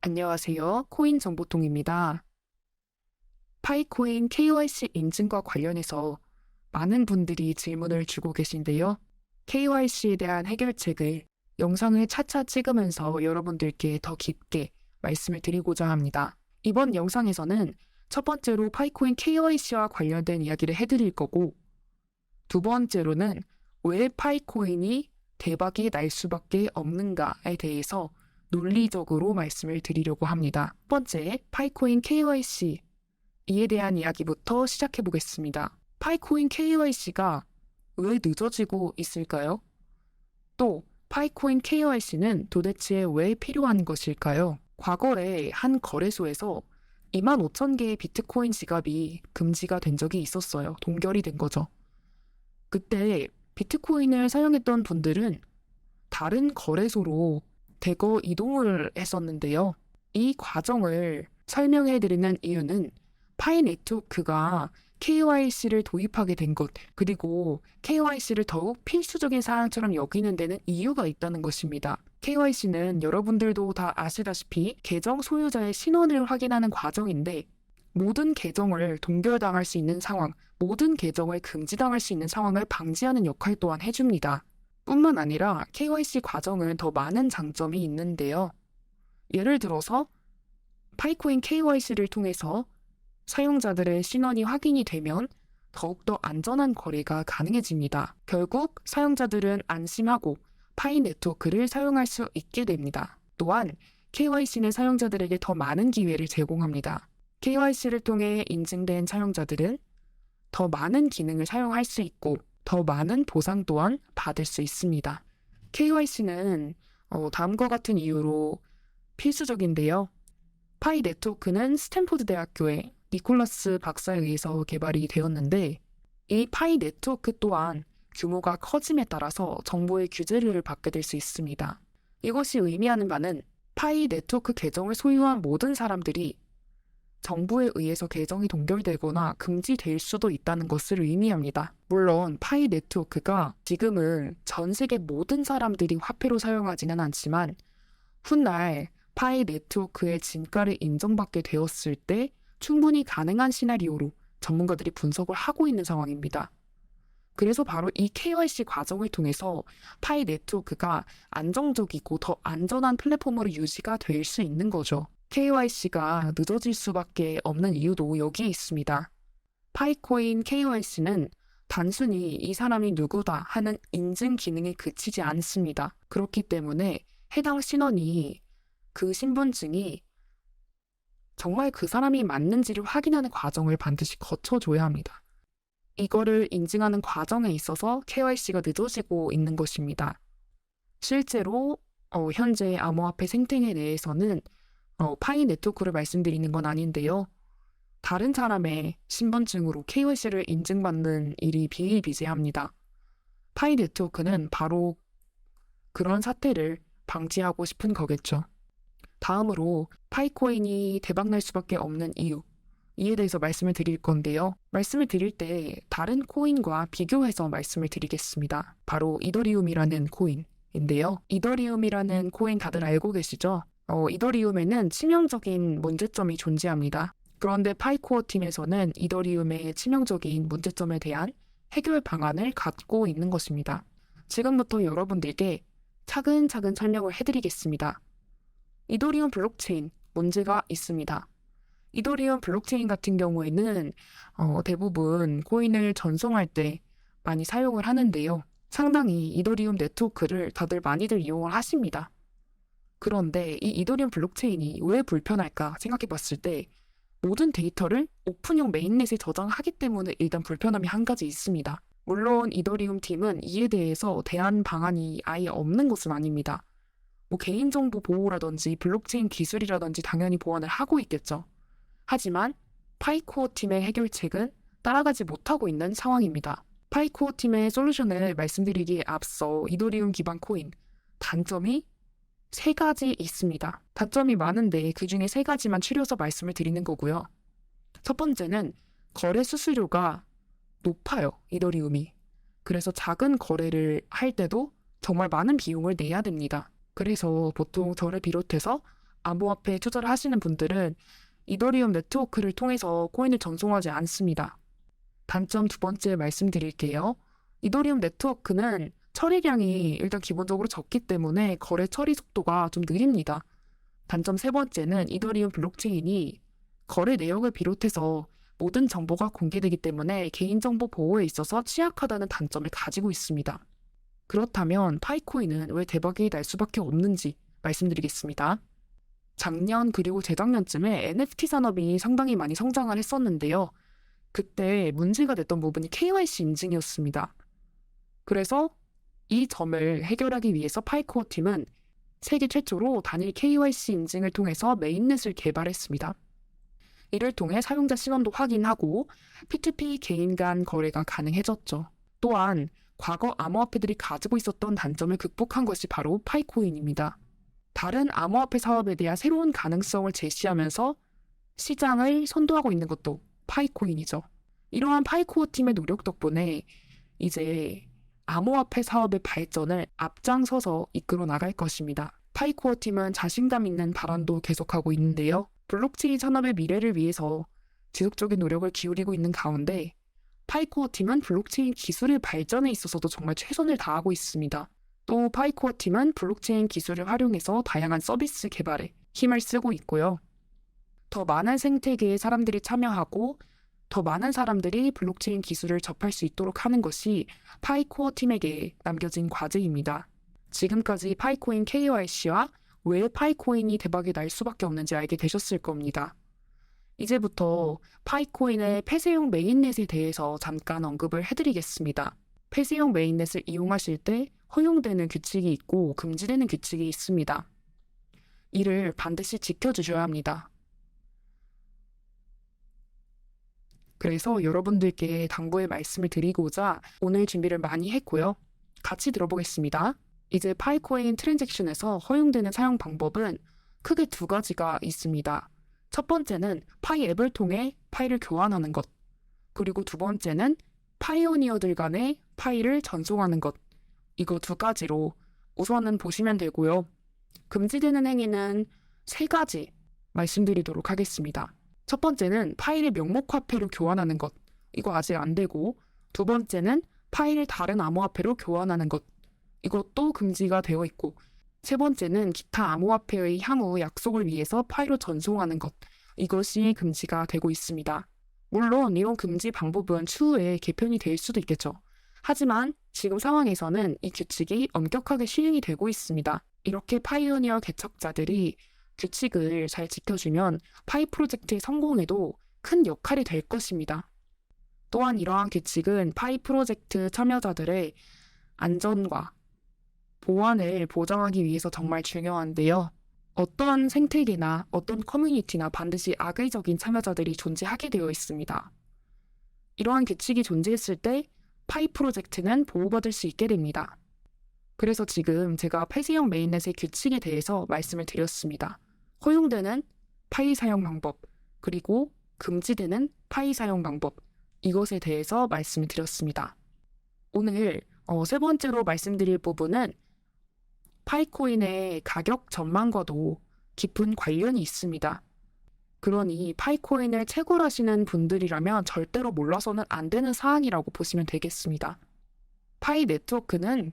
안녕하세요. 코인 정보통입니다. 파이코인 KYC 인증과 관련해서 많은 분들이 질문을 주고 계신데요. KYC에 대한 해결책을 영상을 차차 찍으면서 여러분들께 더 깊게 말씀을 드리고자 합니다. 이번 영상에서는 첫 번째로 파이코인 KYC와 관련된 이야기를 해드릴 거고, 두 번째로는 왜 파이코인이 대박이 날 수밖에 없는가에 대해서 논리적으로 말씀을 드리려고 합니다. 첫 번째, 파이코인 KYC. 이에 대한 이야기부터 시작해 보겠습니다. 파이코인 KYC가 왜 늦어지고 있을까요? 또, 파이코인 KYC는 도대체 왜 필요한 것일까요? 과거에 한 거래소에서 25,000개의 비트코인 지갑이 금지가 된 적이 있었어요. 동결이 된 거죠. 그때 비트코인을 사용했던 분들은 다른 거래소로 대거 이동을 했었는데요. 이 과정을 설명해 드리는 이유는 파이 네트워크가 KYC를 도입하게 된 것, 그리고 KYC를 더욱 필수적인 사항처럼 여기는 데는 이유가 있다는 것입니다. KYC는 여러분들도 다 아시다시피 계정 소유자의 신원을 확인하는 과정인데, 모든 계정을 동결당할 수 있는 상황, 모든 계정을 금지당할 수 있는 상황을 방지하는 역할 또한 해줍니다. 뿐만 아니라 KYC 과정은 더 많은 장점이 있는데요. 예를 들어서 파이코인 KYC를 통해서 사용자들의 신원이 확인이 되면 더욱더 안전한 거래가 가능해집니다. 결국 사용자들은 안심하고 파이 네트워크를 사용할 수 있게 됩니다. 또한 KYC는 사용자들에게 더 많은 기회를 제공합니다. KYC를 통해 인증된 사용자들은 더 많은 기능을 사용할 수 있고 더 많은 보상 또한 받을 수 있습니다. KYC는 다음과 같은 이유로 필수적인데요. 파이 네트워크는 스탠포드 대학교의 니콜라스 박사에 의해서 개발이 되었는데, 이 파이 네트워크 또한 규모가 커짐에 따라서 정보의 규제를 받게 될 수 있습니다. 이것이 의미하는 바는 파이 네트워크 계정을 소유한 모든 사람들이 정부에 의해서 계정이 동결되거나 금지될 수도 있다는 것을 의미합니다. 물론 파이 네트워크가 지금은 전 세계 모든 사람들이 화폐로 사용하지는 않지만 훗날 파이 네트워크의 진가를 인정받게 되었을 때 충분히 가능한 시나리오로 전문가들이 분석을 하고 있는 상황입니다. 그래서 바로 이 KYC 과정을 통해서 파이 네트워크가 안정적이고 더 안전한 플랫폼으로 유지가 될 수 있는 거죠. KYC가 늦어질 수밖에 없는 이유도 여기에 있습니다. 파이코인 KYC는 단순히 이 사람이 누구다 하는 인증 기능에 그치지 않습니다. 그렇기 때문에 해당 신원이, 그 신분증이 정말 그 사람이 맞는지를 확인하는 과정을 반드시 거쳐줘야 합니다. 이거를 인증하는 과정에 있어서 KYC가 늦어지고 있는 것입니다. 실제로 현재 암호화폐 생태계 내에서는 파이 네트워크를 말씀드리는 건 아닌데요. 다른 사람의 신분증으로 KYC를 인증받는 일이 비일비재합니다. 파이 네트워크는 바로 그런 사태를 방지하고 싶은 거겠죠. 다음으로 파이코인이 대박날 수밖에 없는 이유, 이에 대해서 말씀을 드릴 건데요. 말씀을 드릴 때 다른 코인과 비교해서 말씀을 드리겠습니다. 바로 이더리움이라는 코인인데요. 이더리움이라는 코인 다들 알고 계시죠? 이더리움에는 치명적인 문제점이 존재합니다. 그런데 파이코어 팀에서는 이더리움의 치명적인 문제점에 대한 해결 방안을 갖고 있는 것입니다. 지금부터 여러분들께 차근차근 설명을 해드리겠습니다. 이더리움 블록체인 문제가 있습니다. 이더리움 블록체인 같은 경우에는 대부분 코인을 전송할 때 많이 사용을 하는데요. 상당히 이더리움 네트워크를 다들 많이들 이용을 하십니다. 그런데 이 이더리움 블록체인이 왜 불편할까 생각해 봤을 때 모든 데이터를 오픈형 메인넷에 저장하기 때문에 일단 불편함이 한 가지 있습니다. 물론 이더리움 팀은 이에 대해서 대안 방안이 아예 없는 것은 아닙니다. 개인정보 보호라든지 블록체인 기술이라든지 당연히 보완을 하고 있겠죠. 하지만 파이코어 팀의 해결책은 따라가지 못하고 있는 상황입니다. 파이코어 팀의 솔루션을 말씀드리기에 앞서 이더리움 기반 코인 단점이 3가지 있습니다. 단점이 많은데 그 중에 3가지만 추려서 말씀을 드리는 거고요. 첫 번째는 거래 수수료가 높아요. 이더리움이. 그래서 작은 거래를 할 때도 정말 많은 비용을 내야 됩니다. 그래서 보통 저를 비롯해서 암호화폐에 투자를 하시는 분들은 이더리움 네트워크를 통해서 코인을 전송하지 않습니다. 단점 두 번째 말씀드릴게요. 이더리움 네트워크는 처리량이 일단 기본적으로 적기 때문에 거래 처리 속도가 좀 느립니다. 단점 세 번째는 이더리움 블록체인이 거래 내역을 비롯해서 모든 정보가 공개되기 때문에 개인정보 보호에 있어서 취약하다는 단점을 가지고 있습니다. 그렇다면 파이코인은 왜 대박이 날 수밖에 없는지 말씀드리겠습니다. 작년 그리고 재작년쯤에 NFT 산업이 상당히 많이 성장을 했었는데요. 그때 문제가 됐던 부분이 KYC 인증이었습니다. 그래서 이 점을 해결하기 위해서 파이코어 팀은 세계 최초로 단일 KYC 인증을 통해서 메인넷을 개발했습니다. 이를 통해 사용자 신원도 확인하고 P2P 개인 간 거래가 가능해졌죠. 또한 과거 암호화폐들이 가지고 있었던 단점을 극복한 것이 바로 파이코인입니다. 다른 암호화폐 사업에 대한 새로운 가능성을 제시하면서 시장을 선도하고 있는 것도 파이코인이죠. 이러한 파이코어 팀의 노력 덕분에 이제 암호화폐 사업의 발전을 앞장서서 이끌어 나갈 것입니다. 파이코어 팀은 자신감 있는 발언도 계속하고 있는데요. 블록체인 산업의 미래를 위해서 지속적인 노력을 기울이고 있는 가운데 파이코어 팀은 블록체인 기술의 발전에 있어서도 정말 최선을 다하고 있습니다. 또 파이코어 팀은 블록체인 기술을 활용해서 다양한 서비스 개발에 힘을 쓰고 있고요. 더 많은 생태계의 사람들이 참여하고 더 많은 사람들이 블록체인 기술을 접할 수 있도록 하는 것이 파이코어 팀에게 남겨진 과제입니다. 지금까지 파이코인 KYC와 왜 파이코인이 대박이 날 수밖에 없는지 알게 되셨을 겁니다. 이제부터 파이코인의 폐쇄용 메인넷에 대해서 잠깐 언급을 해드리겠습니다. 폐쇄용 메인넷을 이용하실 때 허용되는 규칙이 있고 금지되는 규칙이 있습니다. 이를 반드시 지켜주셔야 합니다. 그래서 여러분들께 당부의 말씀을 드리고자 오늘 준비를 많이 했고요. 같이 들어보겠습니다. 이제 파이코인 트랜잭션에서 허용되는 사용 방법은 크게 두 가지가 있습니다. 첫 번째는 파이 앱을 통해 파일을 교환하는 것. 그리고 두 번째는 파이오니어들 간의 파일을 전송하는 것. 이거 두 가지로 우선은 보시면 되고요. 금지되는 행위는 세 가지 말씀드리도록 하겠습니다. 첫 번째는 파일의 명목 화폐로 교환하는 것. 이거 아직 안 되고, 두 번째는 파일을 다른 암호화폐로 교환하는 것. 이것도 금지가 되어 있고, 세 번째는 기타 암호화폐의 향후 약속을 위해서 파일로 전송하는 것. 이것이 금지가 되고 있습니다. 물론 이런 금지 방법은 추후에 개편이 될 수도 있겠죠. 하지만 지금 상황에서는 이 규칙이 엄격하게 시행이 되고 있습니다. 이렇게 파이오니어 개척자들이 규칙을 잘 지켜주면 파이 프로젝트의 성공에도 큰 역할이 될 것입니다. 또한 이러한 규칙은 파이 프로젝트 참여자들의 안전과 보안을 보장하기 위해서 정말 중요한데요. 어떤 생태계나 어떤 커뮤니티나 반드시 악의적인 참여자들이 존재하게 되어 있습니다. 이러한 규칙이 존재했을 때 파이 프로젝트는 보호받을 수 있게 됩니다. 그래서 지금 제가 폐쇄형 메인넷의 규칙에 대해서 말씀을 드렸습니다. 허용되는 파이 사용 방법, 그리고 금지되는 파이 사용 방법, 이것에 대해서 말씀을 드렸습니다. 오늘 세 번째로 말씀드릴 부분은 파이코인의 가격 전망과도 깊은 관련이 있습니다. 그러니 파이코인을 채굴하시는 분들이라면 절대로 몰라서는 안 되는 사안이라고 보시면 되겠습니다. 파이 네트워크는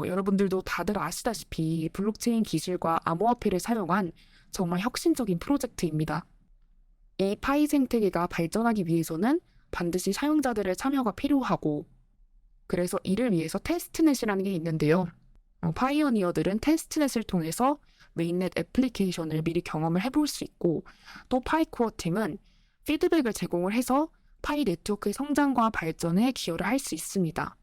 여러분들도 다들 아시다시피 블록체인 기술과 암호화폐를 사용한 정말 혁신적인 프로젝트입니다. 이 파이 생태계가 발전하기 위해서는 반드시 사용자들의 참여가 필요하고, 그래서 이를 위해서 테스트넷이라는 게 있는데요. 파이오니어들은 테스트넷을 통해서 메인넷 애플리케이션을 미리 경험을 해볼 수 있고, 또 파이코어 팀은 피드백을 제공을 해서 파이 네트워크의 성장과 발전에 기여를 할 수 있습니다.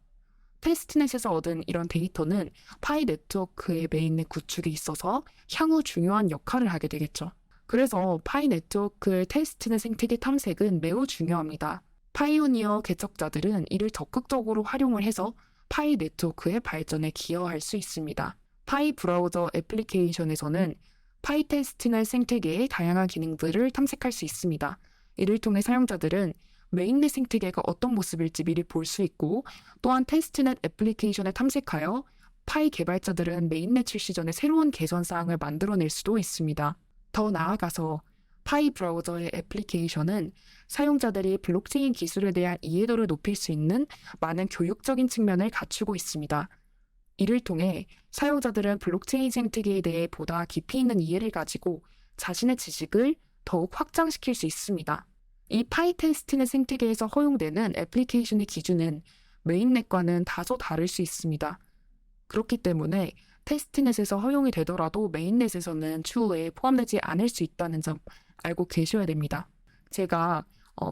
테스트넷에서 얻은 이런 데이터는 파이 네트워크의 메인넷 구축에 있어서 향후 중요한 역할을 하게 되겠죠. 그래서 파이 네트워크의 테스트넷 생태계 탐색은 매우 중요합니다. 파이오니어 개척자들은 이를 적극적으로 활용을 해서 파이 네트워크의 발전에 기여할 수 있습니다. 파이 브라우저 애플리케이션에서는 파이 테스트넷 생태계의 다양한 기능들을 탐색할 수 있습니다. 이를 통해 사용자들은 메인넷 생태계가 어떤 모습일지 미리 볼 수 있고, 또한 테스트넷 애플리케이션을 탐색하여 파이 개발자들은 메인넷 출시 전에 새로운 개선 사항을 만들어낼 수도 있습니다. 더 나아가서 파이 브라우저의 애플리케이션은 사용자들이 블록체인 기술에 대한 이해도를 높일 수 있는 많은 교육적인 측면을 갖추고 있습니다. 이를 통해 사용자들은 블록체인 생태계에 대해 보다 깊이 있는 이해를 가지고 자신의 지식을 더욱 확장시킬 수 있습니다. 이 파이테스트넷 생태계에서 허용되는 애플리케이션의 기준은 메인넷과는 다소 다를 수 있습니다. 그렇기 때문에 테스트넷에서 허용이 되더라도 메인넷에서는 추후에 포함되지 않을 수 있다는 점 알고 계셔야 됩니다. 제가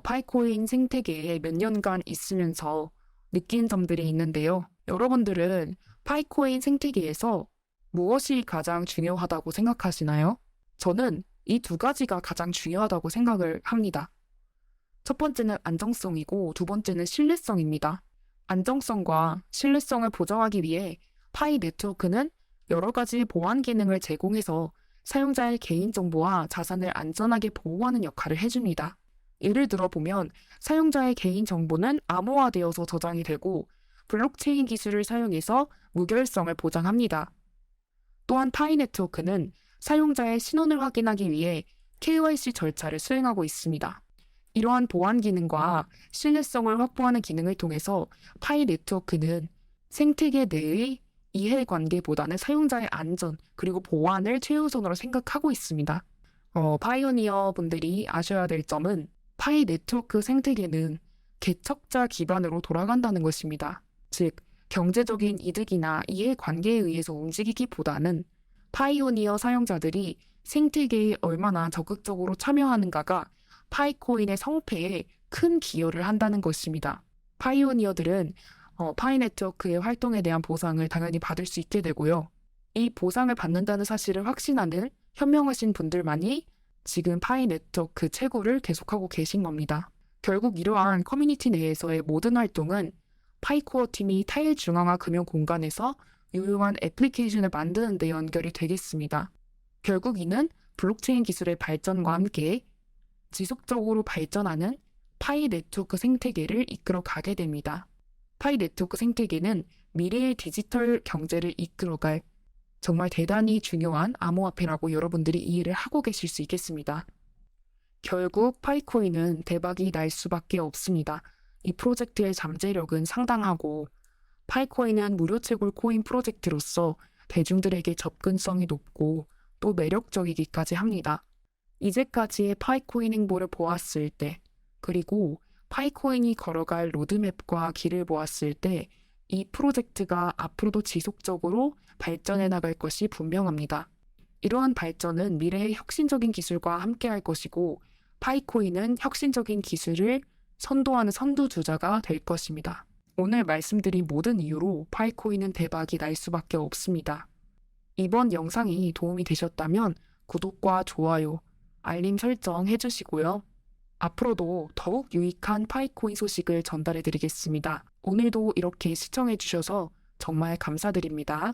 파이코인 생태계에 몇 년간 있으면서 느낀 점들이 있는데요. 여러분들은 파이코인 생태계에서 무엇이 가장 중요하다고 생각하시나요? 저는 이 두 가지가 가장 중요하다고 생각을 합니다. 첫 번째는 안정성이고 두 번째는 신뢰성입니다. 안정성과 신뢰성을 보장하기 위해 파이 네트워크는 여러 가지 보안 기능을 제공해서 사용자의 개인정보와 자산을 안전하게 보호하는 역할을 해줍니다. 예를 들어 보면 사용자의 개인정보는 암호화되어서 저장이 되고 블록체인 기술을 사용해서 무결성을 보장합니다. 또한 파이 네트워크는 사용자의 신원을 확인하기 위해 KYC 절차를 수행하고 있습니다. 이러한 보안 기능과 신뢰성을 확보하는 기능을 통해서 파이 네트워크는 생태계 내의 이해관계보다는 사용자의 안전 그리고 보안을 최우선으로 생각하고 있습니다. 파이오니어 분들이 아셔야 될 점은 파이 네트워크 생태계는 개척자 기반으로 돌아간다는 것입니다. 즉, 경제적인 이득이나 이해관계에 의해서 움직이기보다는 파이오니어 사용자들이 생태계에 얼마나 적극적으로 참여하는가가 파이코인의 성패에 큰 기여를 한다는 것입니다. 파이오니어들은 파이 네트워크의 활동에 대한 보상을 당연히 받을 수 있게 되고요. 이 보상을 받는다는 사실을 확신하는 현명하신 분들만이 지금 파이 네트워크 채굴을 계속하고 계신 겁니다. 결국 이러한 커뮤니티 내에서의 모든 활동은 파이코어 팀이 탈중앙화 금융 공간에서 유용한 애플리케이션을 만드는 데 연결이 되겠습니다. 결국 이는 블록체인 기술의 발전과 함께 지속적으로 발전하는 파이 네트워크 생태계를 이끌어 가게 됩니다. 파이 네트워크 생태계는 미래의 디지털 경제를 이끌어갈 정말 대단히 중요한 암호화폐라고 여러분들이 이해를 하고 계실 수 있겠습니다. 결국 파이코인은 대박이 날 수밖에 없습니다. 이 프로젝트의 잠재력은 상당하고 파이코인은 무료 채굴 코인 프로젝트로서 대중들에게 접근성이 높고 또 매력적이기까지 합니다. 이제까지의 파이코인 행보를 보았을 때 그리고 파이코인이 걸어갈 로드맵과 길을 보았을 때 이 프로젝트가 앞으로도 지속적으로 발전해 나갈 것이 분명합니다. 이러한 발전은 미래의 혁신적인 기술과 함께할 것이고 파이코인은 혁신적인 기술을 선도하는 선두주자가 될 것입니다. 오늘 말씀드린 모든 이유로 파이코인은 대박이 날 수밖에 없습니다. 이번 영상이 도움이 되셨다면 구독과 좋아요, 알림 설정 해주시고요. 앞으로도 더욱 유익한 파이코인 소식을 전달해 드리겠습니다. 오늘도 이렇게 시청해 주셔서 정말 감사드립니다.